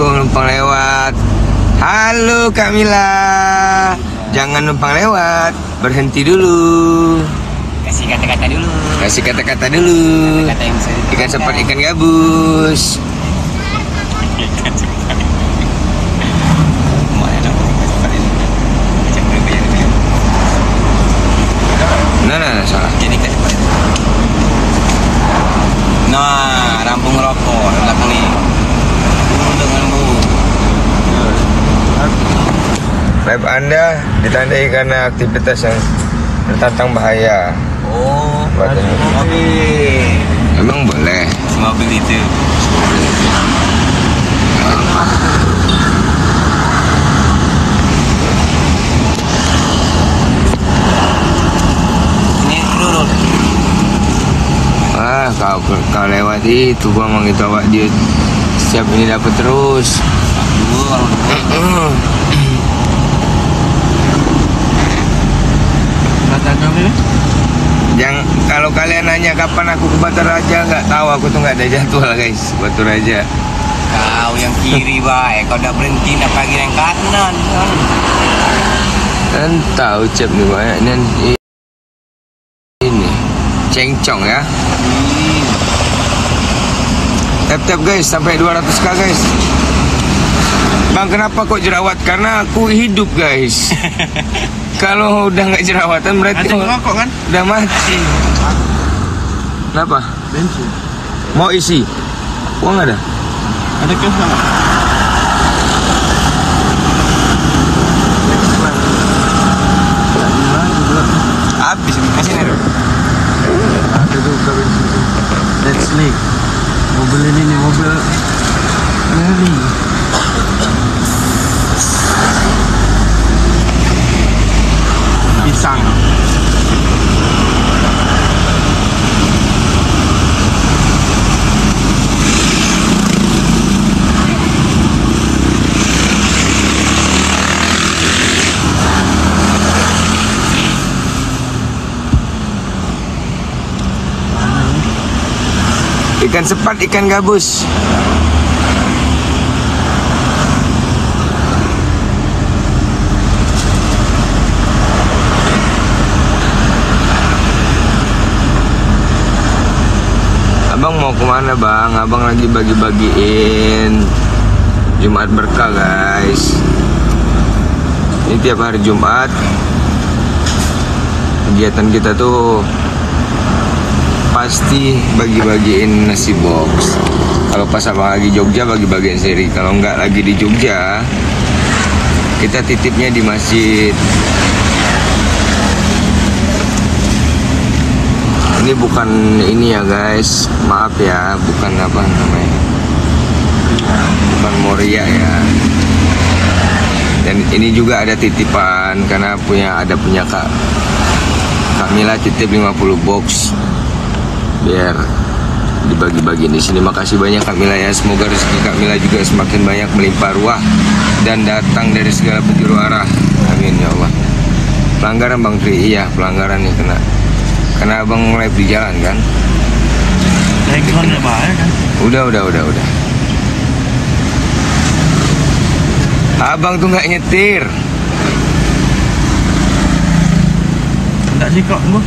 Assalamualaikum, numpang lewat. Halo Kak Mila. Jangan numpang lewat, berhenti dulu. Kasih kata-kata dulu. Kasih kata-kata dulu. Kata yang bisa Ikan sepat, ikan gabus. ikan sepat. Mana nak ikan sepat ini? Macam mana bayar dia? Nah, salah. Jadi ikan sepat. Nah, rampung rokok belakang ni. Untuk ngambu. Live Anda ditandai karena aktivitas yang tertantang bahaya. Oh, Buatnya. mobil. Emang boleh? Mobil itu. Ini dulu. Kau lewat itu, gua mau gitu awak dia siap ini dapat terus. Dulu. Yang kalau kalian nanya kapan aku ke Batu Raja, nggak tahu, aku tuh nggak ada jadwal guys. Batu Raja. Kau yang kiri baik, kau dah berhenti nak pergi yang kanan. Kan tahu cep nih banyak ini cengcong ya. Tap guys sampai 200k guys. Bang, kenapa kok jerawat? Karena aku hidup guys. Kalau udah nggak jerawatan berarti Rokok kan? udah mati. Kenapa? Bensin. Mau isi? Uang ada? Ada cash nggak? Habis, kasih nih. Ada juga bensin. Let's leak. Mobil ini nih mobil Mary. Pisang. Ikan sepat, ikan gabus. Abang mau kemana bang? Abang lagi bagi-bagiin Jumat berkah guys. Ini tiap hari Jumat kegiatan kita tuh pasti bagi-bagiin nasi box. Kalau pas abang lagi Jogja bagi-bagiin sendiri. Kalau nggak lagi di Jogja, kita titipnya di masjid. Ini bukan ini ya guys, maaf ya, bukan apa namanya, bukan Moria ya. Dan ini juga ada titipan karena ada punya Kak Mila, titip 50 box biar dibagi-bagi di sini. Makasih banyak Kak Mila ya. Semoga rezeki Kak Mila juga semakin banyak melimpah ruah dan datang dari segala penjuru arah. Amin ya Allah. Pelanggaran Bang Tri, iya pelanggaran nih kena. Karena abang mulai di jalan kan. Handphone bahaya kan? Udah. Abang tuh nggak nyetir. Enggak sih kok gua.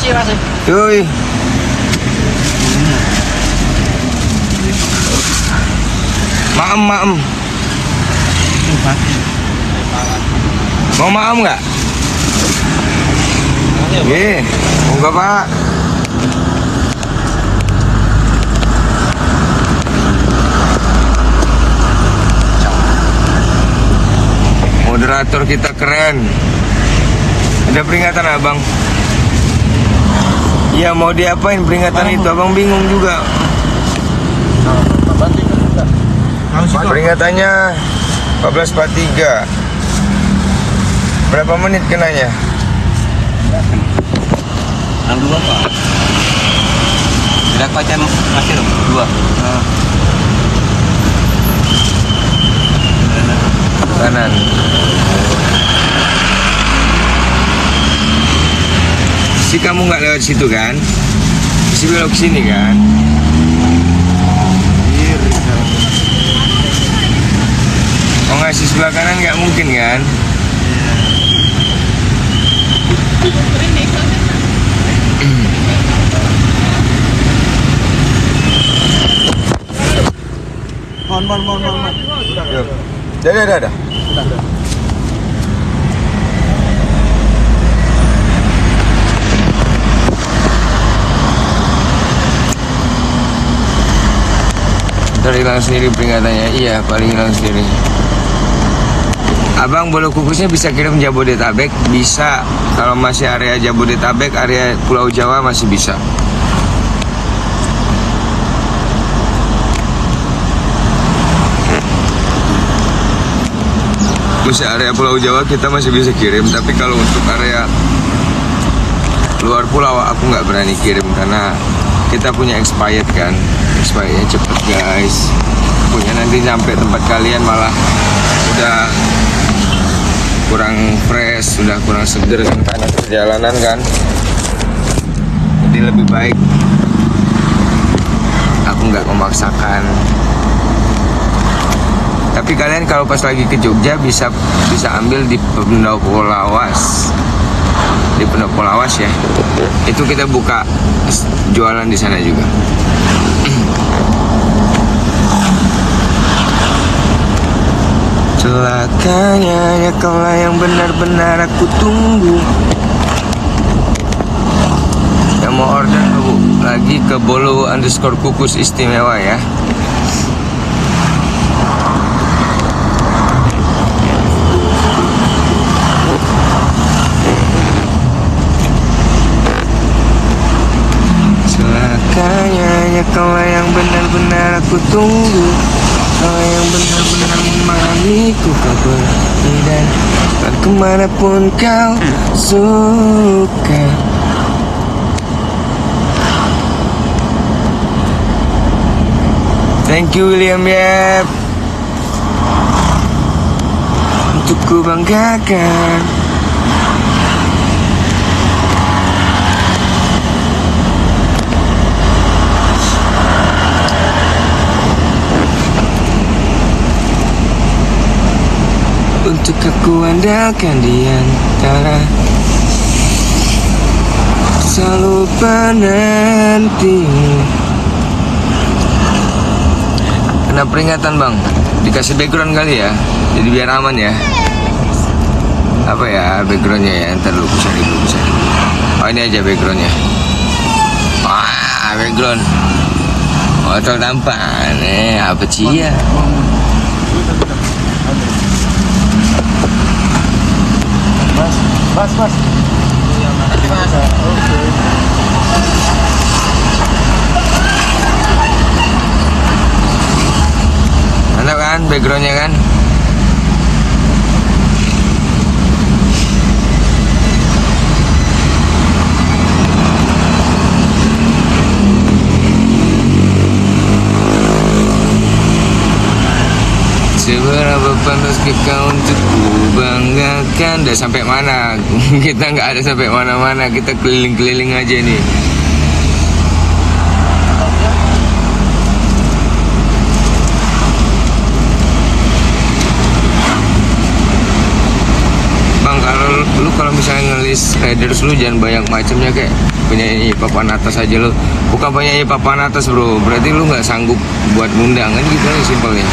Masih. Cuy. Maem. Mau maem nggak? Iya, enggak Pak. Moderator kita keren. Ada peringatan abang. Ya mau diapain peringatan itu? Abang bingung juga. Peringatannya 14.43. Berapa menit kenanya? Yang dua Pak. Sudah kocam masih dong? Dua. Kanan. Pasti kamu nggak lewat situ kan? Pasti belok sini kan? Kiri kan. Oh ngasih sebelah kanan nggak mungkin kan? Mon. Yuk. Dah. Ntar hilang sendiri peringatannya. Iya, paling hilang sendiri. Abang bolu kukusnya bisa kirim Jabodetabek? Bisa. Kalau masih area Jabodetabek, area Pulau Jawa masih bisa. Masih area Pulau Jawa kita masih bisa kirim, tapi kalau untuk area luar pulau aku nggak berani kirim karena kita punya expired kan. Expirednya cepet guys. Punya nanti sampai tempat kalian malah udah kurang fresh, sudah kurang seger kan karena perjalanan kan. Jadi lebih baik aku nggak memaksakan. Tapi kalian kalau pas lagi ke Jogja bisa ambil di Pendopo Lawas. Di Pendopo Lawas ya. Itu kita buka jualan di sana juga. Celakanya ya kaulah yang benar-benar aku tunggu. Yang mau order lagi ke bolu_kukus istimewa ya. Celakanya ya kaulah yang benar-benar aku tunggu. Kau yang benar-benar memahamiku, kau pergi dan kemanapun kau suka. Thank you William Yap. Untuk ku banggakan. Untuk aku andalkan di antara selalu penantimu. Kena peringatan bang, dikasih background kali ya, jadi biar aman ya. Apa ya backgroundnya ya, ntar dulu bisa dulu. Oh ini aja backgroundnya. Wah background motor tampan, apa sih ya? Mas. Mantap kan backgroundnya kan? Seberapa pantas kau untuk ku banggakan. Udah sampai mana? Kita nggak ada sampai mana-mana. Kita keliling-keliling aja nih. Bang, kalau misalnya ngelis riders lu jangan banyak macamnya kayak penyanyi papan atas aja lu. Bukan penyanyi papan atas bro. Berarti lu nggak sanggup buat ngundang kan gitu aja simpelnya.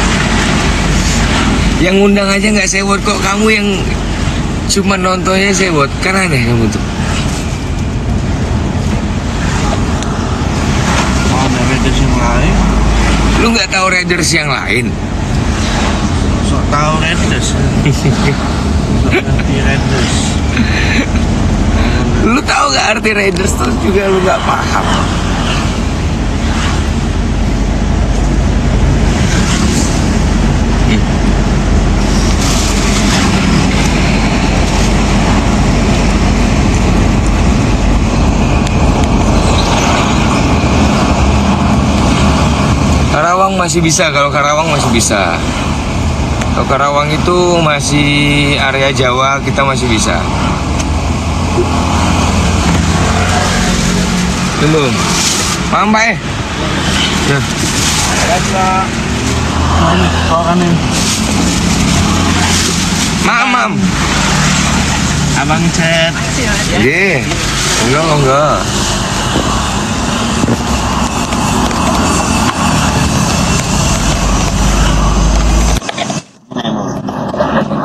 Yang ngundang aja nggak sewot kok, kamu yang cuma nontonnya sewot, kan aneh kamu tuh. Ada Raiders yang lain. Lu nggak tahu Raiders yang lain? Sok tahu Raiders. Arti Raiders. Lu tahu nggak arti Raiders tuh juga lu nggak paham. Karawang masih bisa, kalau Karawang masih bisa. Kalau Karawang itu masih area Jawa, kita masih bisa. Tunggu. Mampai. Nah. Orang ini. Mam. Abang chat. Ye. Enggak.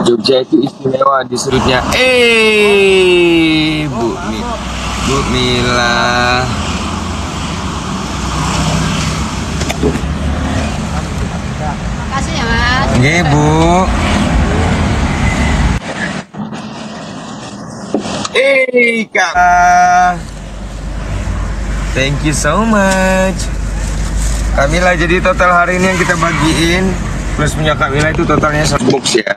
Jogja itu istimewa di serutnya. Bu Mila. Makasih ya Mas. Nggih, Bu. Kak. Thank you so much. Kamila, jadi total hari ini yang kita bagiin plus punya Kamila itu totalnya 1 box ya.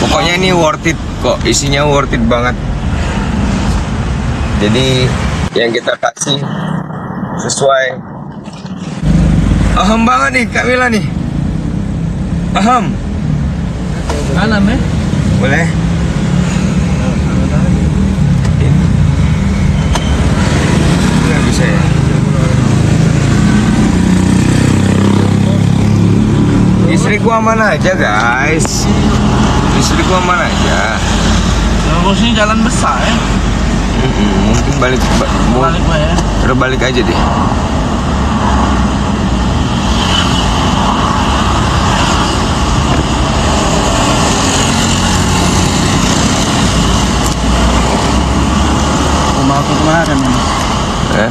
Pokoknya ini worth it kok, isinya worth it banget. Jadi yang kita kasih sesuai. Aham banget nih Kamila nih. Aham. Mana me? Boleh? Nggak bisa ya? Istriku aman aja guys. Istriku aman aja. Kalau sini jalan besar ya. Mungkin balik Ya. terbalik aja deh. Rumah aku kemarin ya.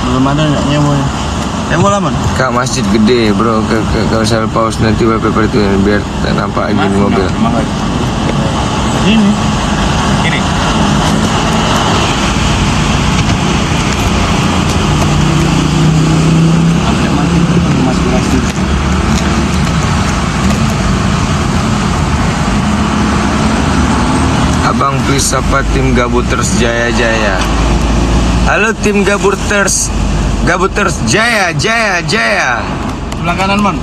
Belum ada nggak nyewa ya. Nyewa lah man. Kak, masjid gede bro. Kalau saya pause nanti wallpaper itu biar tak nampak aja di mobil. Ini. Abang please sapa tim Gabuters Jaya. Halo tim Gabuters Jaya. Sebelah kanan man.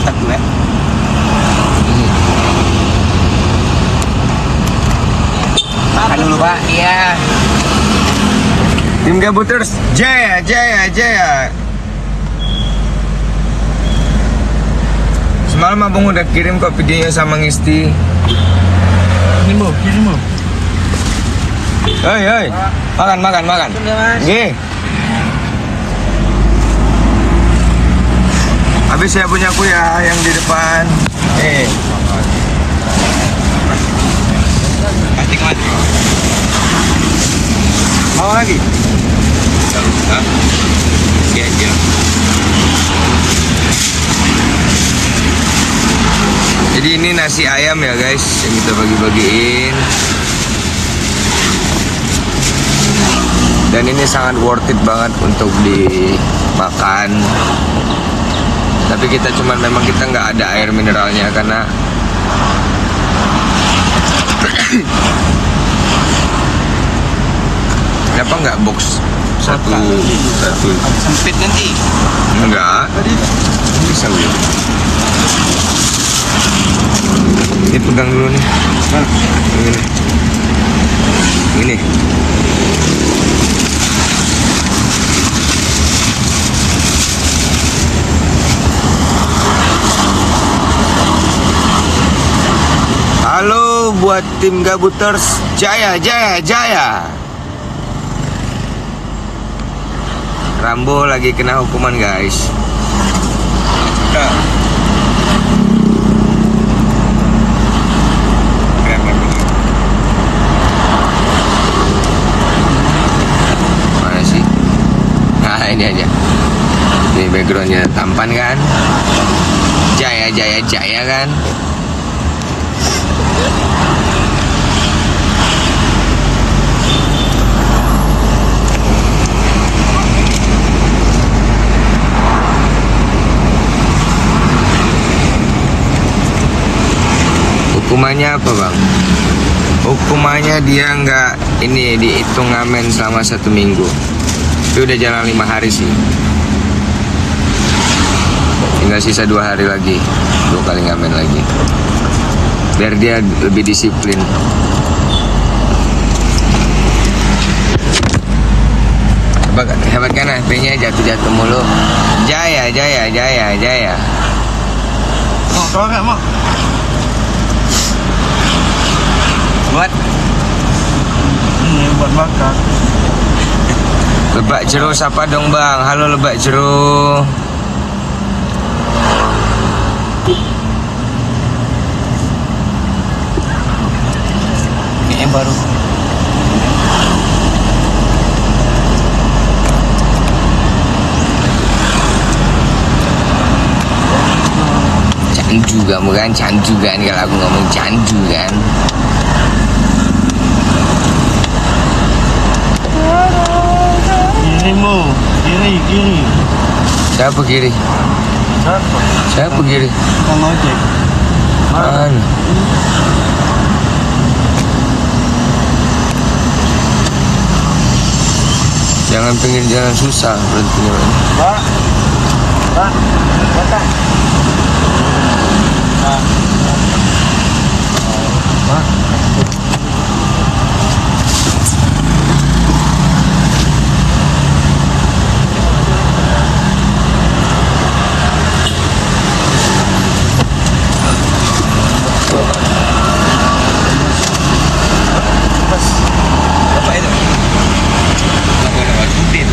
Satu ya. Makan dulu Pak. Iya. Tim Gabuters Jaya. Semalam abang udah kirim kok videonya sama Ngisti. Ini mau, kiri mau. Hei, makan. Nggih. Habis saya punya aku ya yang di depan. Mati. Mau lagi? Iya. Jadi ini nasi ayam ya guys yang kita bagi-bagiin. Dan ini sangat worth it banget untuk dimakan. Tapi kita memang kita nggak ada air mineralnya karena kenapa nggak box satu? Sempit nanti. Enggak. Bisa belum? Ini pegang dulu nih. Ini. Halo buat tim Gabuters Jaya. Rambo lagi kena hukuman guys. Mana sih? Nah ini aja. Ini backgroundnya tampan kan? Jaya kan? Hukumannya apa bang? Hukumannya dia nggak ini dihitung ngamen selama 1 minggu. Itu udah jalan 5 hari sih. Tinggal sisa 2 hari lagi, 2 kali ngamen lagi. Biar dia lebih disiplin. Hebat kan HP-nya jatuh-jatuh mulu. Jaya. Mau keluar nggak mau? Buat Ini buat bakar. Lebak Jero siapa dong bang? Halo Lebak Jero. ini yang baru. Candu kamu kan, candu kan kalau aku ngomong candu kan. Kiri mu, kiri. Siapa kiri? Siapa? Siapa kiri? Kan ojek. Mana? Jangan pinggir jalan susah berhentinya. Pak. Pak. Apa itu? Lewat rutin.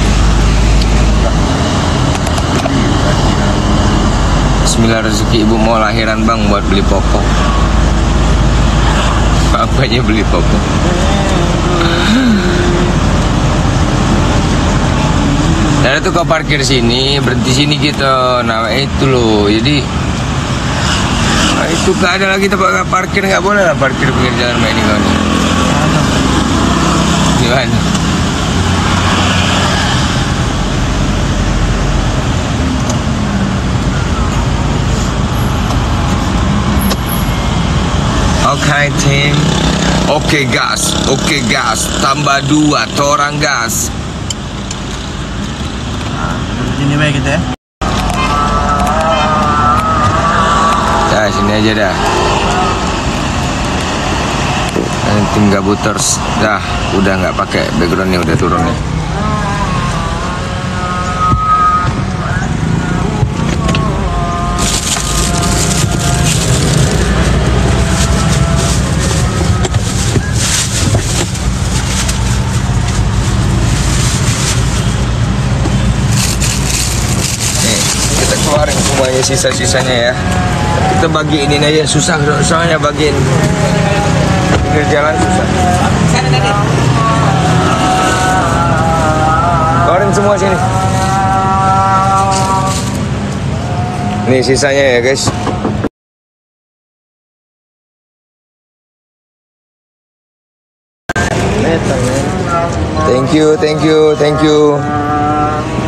Bismillah rezeki ibu mau lahiran bang buat beli popok. Bapaknya beli popok. Dan itu kau parkir sini, berhenti sini gitu. Nah itu loh, jadi nah, itu gak ada lagi tempat parkir, nggak boleh lah parkir pinggir jalan kayak ini kau nih. Gimana? Oke tim. Oke gas, tambah 2, torang gas. Sini baik kita ya. Dah sini aja dah. Tim Gabuters dah udah nggak pakai backgroundnya, udah turun nih. Kita keluarin semuanya sisa-sisanya ya. Kita bagiin ini aja, susah soalnya bagiin pinggir jalan susah. Keluarin semua sini. Nih sisanya ya guys. Thank you.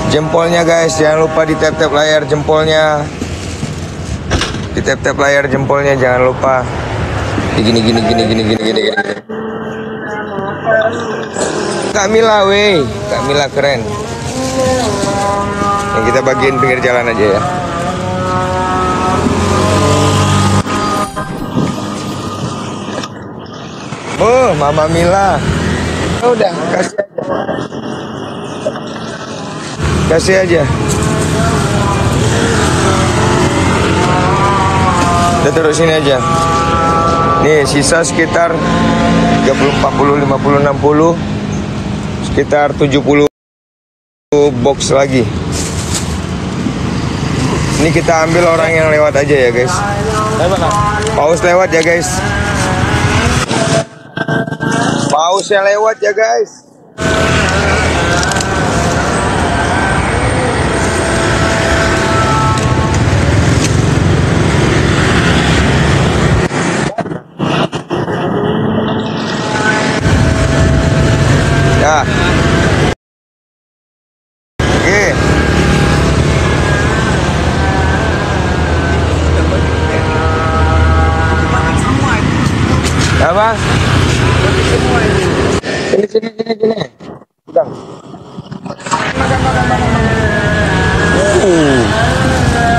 Jempolnya guys, jangan lupa di tap-tap layar jempolnya. Di tap-tap layar jempolnya jangan lupa. Gini. Kak Mila Kak Mila keren. Yang kita bagiin pinggir jalan aja ya. Oh, Mama Mila. Udah, kasih aja. Udah taruh sini aja. Nih sisa sekitar 30, 40, 50, 60, sekitar 70 box lagi. Ini kita ambil orang yang lewat aja ya guys. Paus lewat ya guys. Pausnya lewat ya guys. Ya. Oke. Apa? Sini. Pegang. Makan.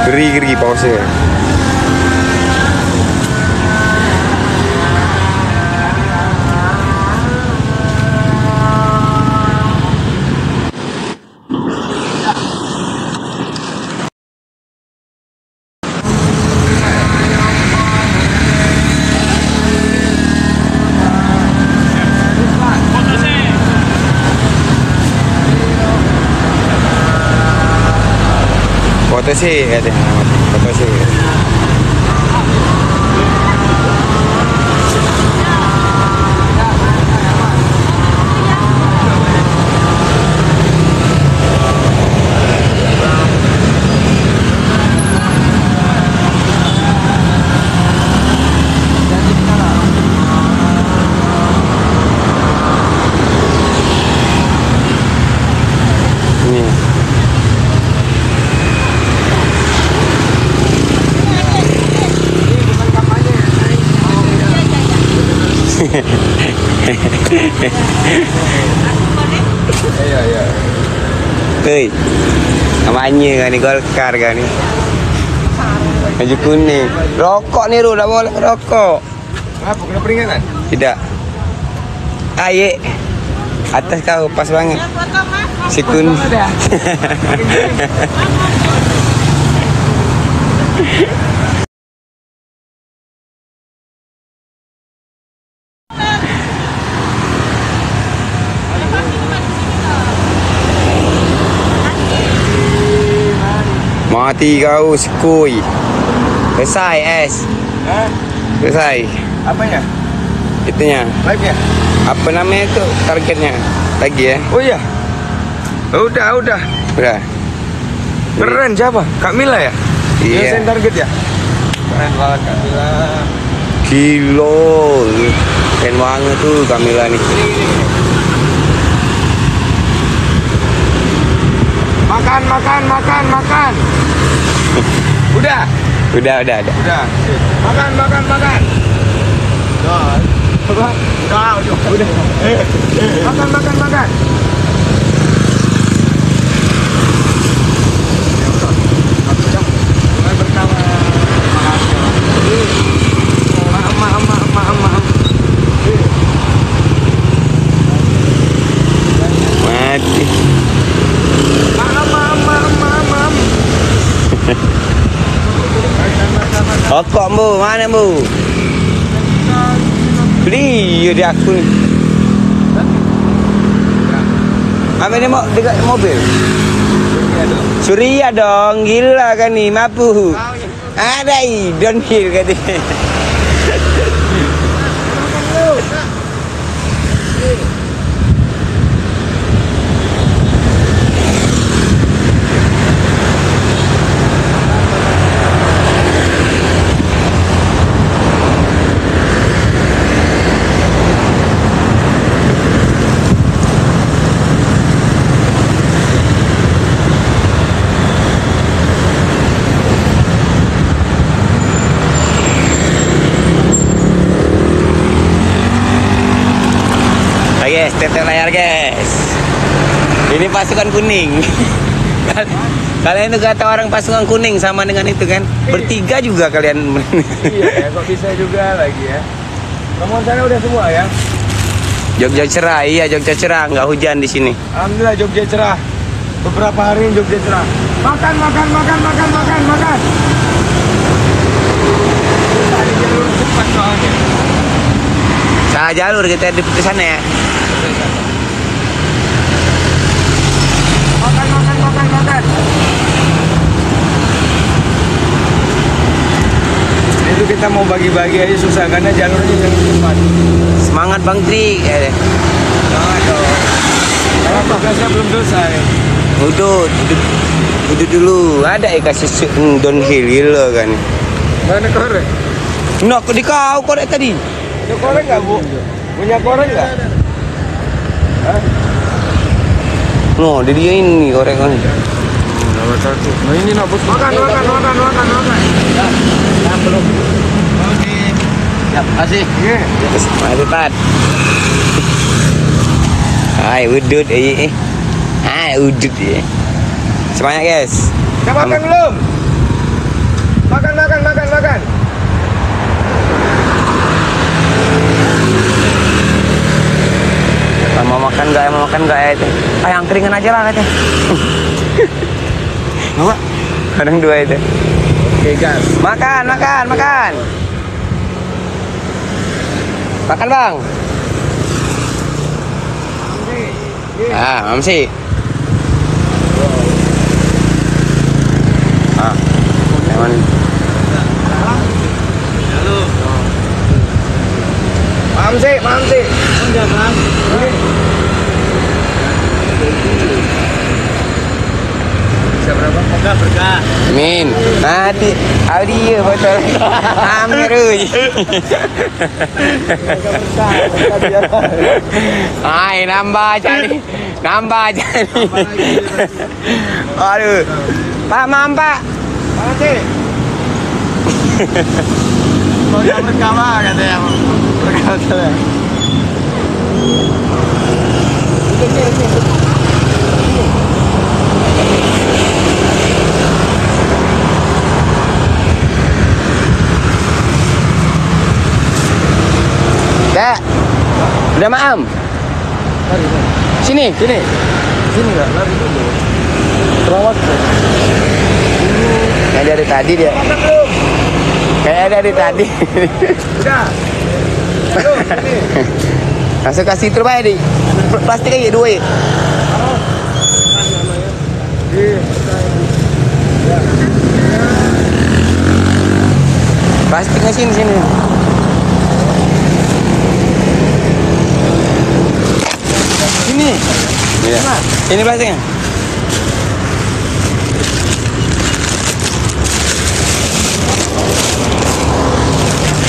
Geri pausnya. Foto sih katanya, foto sih. Iya. Hei, namanya kan nih Golkar kan nih. Baju kuning. Rokok nih Ru, udah boleh rokok. Apa kena peringatan? Tidak. Aye. Atas kau pas banget. Si kuning. Mati kau sekui. Selesai es. Selesai. Apanya? Itunya. Live-nya? Apa namanya itu targetnya? Lagi ya? Oh iya. Udah. Udah. Keren siapa? Kak Mila ya? Iya. Yang target ya? Keren banget Kak Mila. Kilo. Keren banget tuh Kamila nih. Makan. Udah. Udah. Makan. Udah. Makan. Maaf. Mati. Rokok Bu, mana Bu? Beli di aku nih. Apa ini mau dekat mobil? Surya dong, gila kan nih, mampu. Ada downhill katanya. Guys, tetek layar guys. Ini pasukan kuning. Kalian itu kata orang pasukan kuning sama dengan itu kan? Bertiga juga kalian. Iya ya, kok bisa juga lagi ya. Rombongan sana udah semua ya. Jogja cerah, iya Jogja cerah, nggak hujan di sini. Alhamdulillah Jogja cerah. Beberapa hari ini Jogja cerah. Makan. Tadi jalur cepat soalnya. Salah jalur kita di sana ya. Makan. Itu kita mau bagi-bagi aja susah karena jalurnya yang cepat. Semangat Bang Tri. Jangan dong. Karena tugasnya belum selesai. Udut dulu. Ada kasih downhill gila kan. Mana korek? Nak di kau korek tadi. Ada korek nggak Bu? Punya korek nggak? Hah? No, dia ini korek kan. Nah ini nak bos. Makan. Ya, belum. Oke. Ya, kasih. Mantap. Hai udut udut ya. Semangat guys. Udah makan belum? Makan. Mau makan nggak ya itu? Yang keringan aja lah katanya. Bawa. Kadang dua itu. Oke gas. Makan. Makan bang. Mamsi. Emang. Mamsi. Enggak, Bang. Bisa berapa? Berkah. Min, nanti audio botol. Hampir euy. Hai, nambah aja nih. Aduh. Pak, maaf, Pak. Mamsi. Mau yang berkah katanya. Berkah. Dak. Udah maam. Sini. Enggak, lari dulu. Terawat. Kayak dari tadi dia. Kayak dari tadi. Udah. Aduh, sini. Langsung kasih terus aja di plastik aja dua ya. Plastiknya sini. Sini. Iya. Ini plastiknya.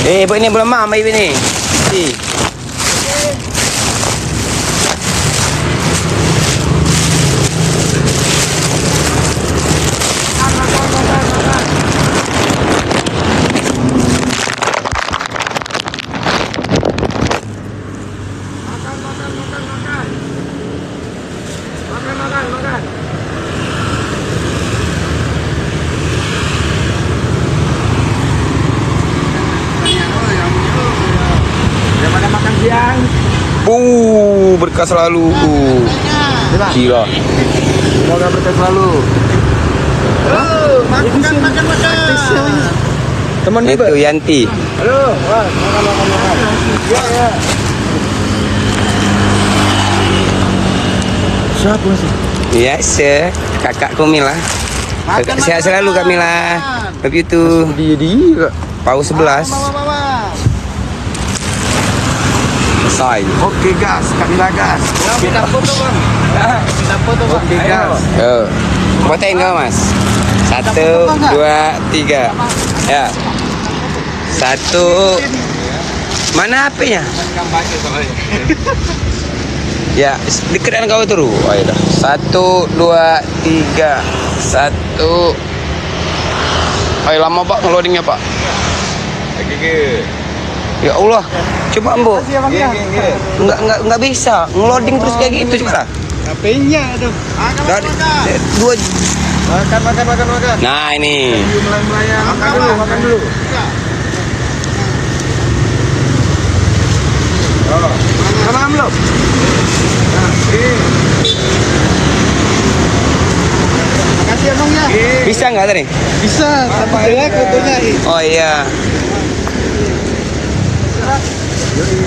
Ibu ini belum mam, ibu ini. Makan. Daripada makan siang. Berkah selalu. Gila. Semoga berkah selalu. Makan. Teman Itu Yanti. Halo, makan. Ya. Siapa sih? Yes, kakakku Mila. Sehat selalu Kak Mila. Love you too. Dia. Pau 11. Selesai. Oke gas, Kamila gas. Kita foto bang. Oke gas. Yo. Fotoin kau Mas. 1, 2, 3. Ya. 1. Mana HP-nya? Ya, deketan kau terus. Oh, ya dah. 1, 2, 3. 1. Ayo lama Pak ngeloadingnya Pak. Ya Allah, coba Mbok. Enggak bisa ngeloading terus kayak gitu coba. HP-nya aduh. Makan. Nah ini. Makan dulu. Makan belum? Makasih abang ya. Bisa nggak tadi? Bisa, sampai ya fotonya. Oh iya.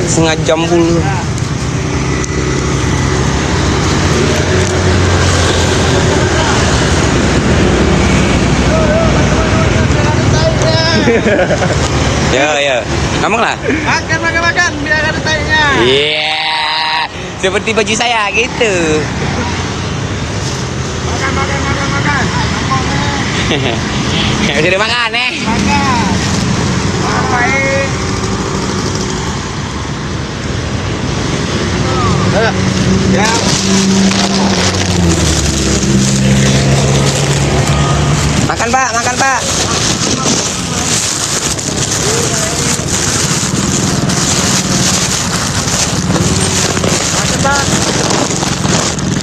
Setengah jam dulu. Ya. Ngomong lah. Makan, biar ada tanya. Iya. Seperti baju saya gitu. Makan. Sudah makan Makan. Ngapain? Ya. Makan Pak. Makan, Pak.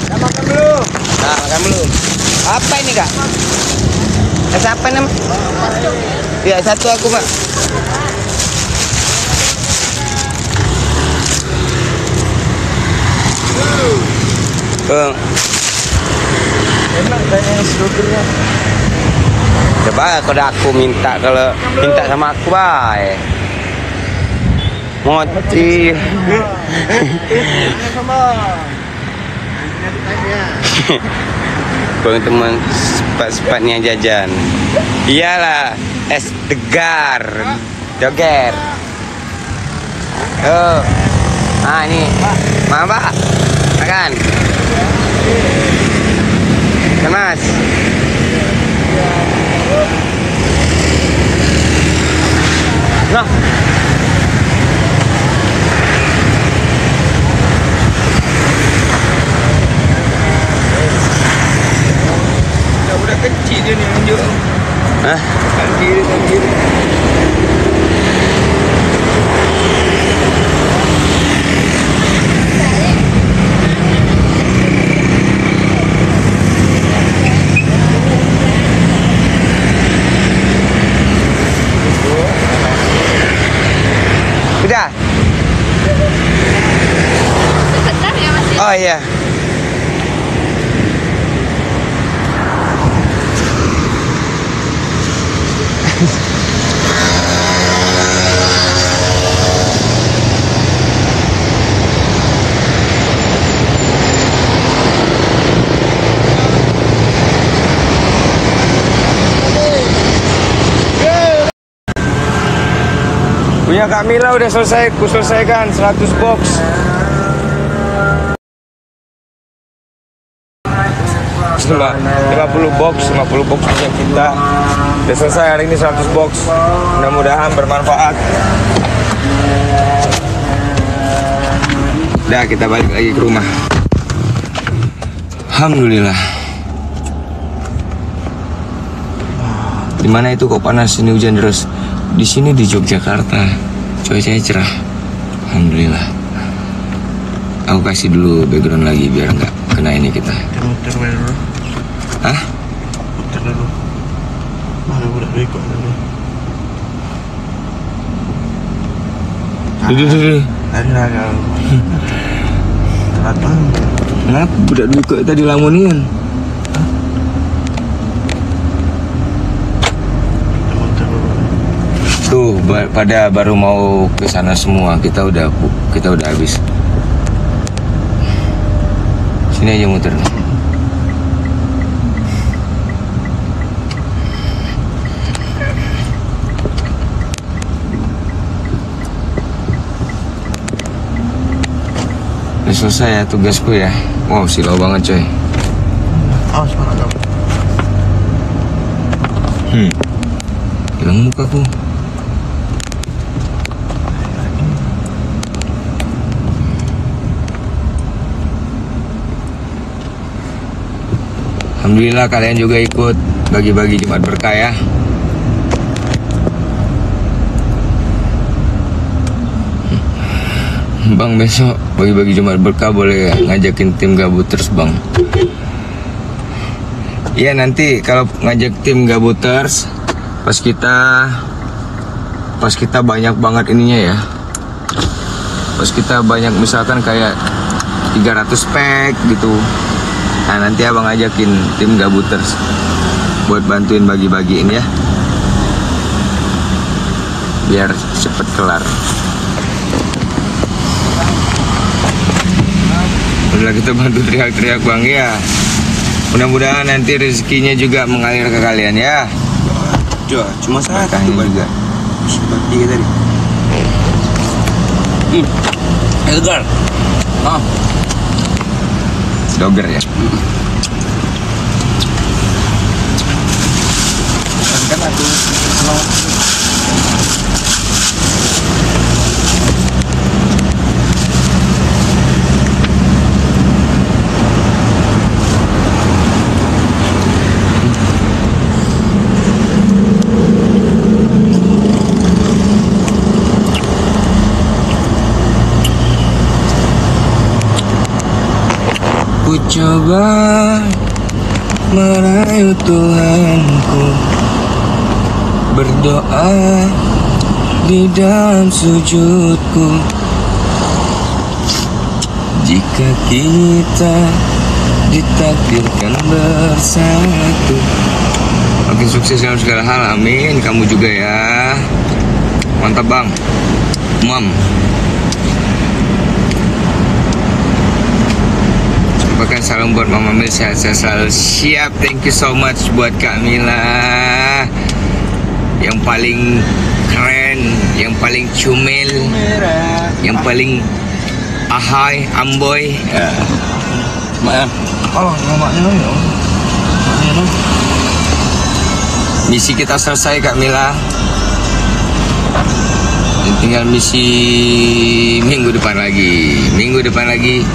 Ya, makan belum? Nah, makan belum? Apa ini kak? Siapa nama? Ya satu aku mak. Enak kayaknya strukturnya. Coba kalau aku minta sama aku baik. Mochi. Sama. Bang teman sepat-sepatnya jajan. Iyalah, es degar, joger. Oh, ini, Mbak, makan. Kan Mas. Nah. Udah kecil dia nih menunjuk. Hah? Tangan kiri. Udah? Sebentar ya Mas. Oh iya. Punya Kak Mila udah selesai, ku selesaikan 100 box. Cuma 50 box punya kita. Udah selesai hari ini 100 box. Mudah-mudahan bermanfaat. Udah kita balik lagi ke rumah. Alhamdulillah. Dimana itu kok panas ini hujan terus? Di sini di Yogyakarta cuacanya cerah. Alhamdulillah. Aku kasih dulu background lagi biar nggak kena ini kita. Muter dulu. Hah? Muter dulu. Mana budak beko dulu. Duduk. Tadi naga. Telatang. Kenapa budak dulu kok tadi lamunian? Muter dulu. Tuh, pada baru mau ke sana semua, kita udah habis. Sini aja muter. Udah selesai ya tugasku ya. Wow, silau banget coy. Awas parah kau. Hilang mukaku. Alhamdulillah kalian juga ikut bagi-bagi Jumat Berkah ya. Bang, besok bagi-bagi Jumat Berkah boleh ngajakin tim Gabuters Bang. Iya, nanti kalau ngajak tim Gabuters pas kita banyak banget ininya ya. Pas kita banyak misalkan kayak 300 pack gitu. Nah, nanti abang ajakin tim Gabuters buat bantuin bagi-bagiin ya, biar cepet kelar. Udah kita bantu teriak-teriak Bang ya. Mudah-mudahan nanti rezekinya juga mengalir ke kalian ya. Cuma satu Berkahnya juga. Tiga tadi. Edgar. Doger ya. Kan aku Ku coba merayu Tuhanku, berdoa di dalam sujudku. Jika kita ditakdirkan bersatu. Makin sukses dalam segala hal, amin. Kamu juga ya. Mantap bang, Mam. Bahkan salam buat Mama Mil, sehat-sehat selalu. Siap, thank you so much buat Kak Mila, yang paling keren, yang paling cumil, yang paling ahai, amboy. Oh, namanya lo ya. Namanya lo. Misi kita selesai Kak Mila. Tinggal misi minggu depan lagi. Minggu depan lagi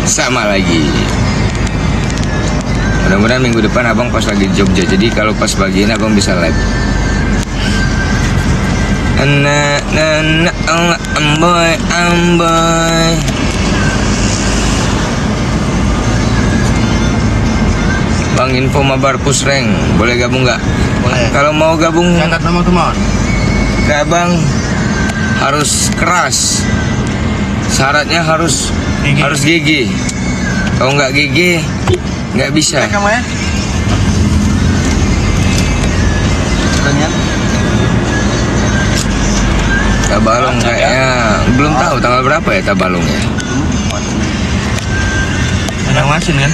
sama lagi. Mudah-mudahan minggu depan abang pas lagi di Jogja. Jadi kalau pas pagi ini abang bisa live. Amboy, amboy. Bang, info mabar pusreng, boleh gabung nggak? Boleh. Kalau mau gabung, Catat nama teman. ke abang harus keras. Syaratnya harus gigi. Kalau nggak gigi, nggak bisa. Kamu ya. Tabalong kayaknya belum tahu tanggal berapa ya Tabalongnya. Ada masin kan?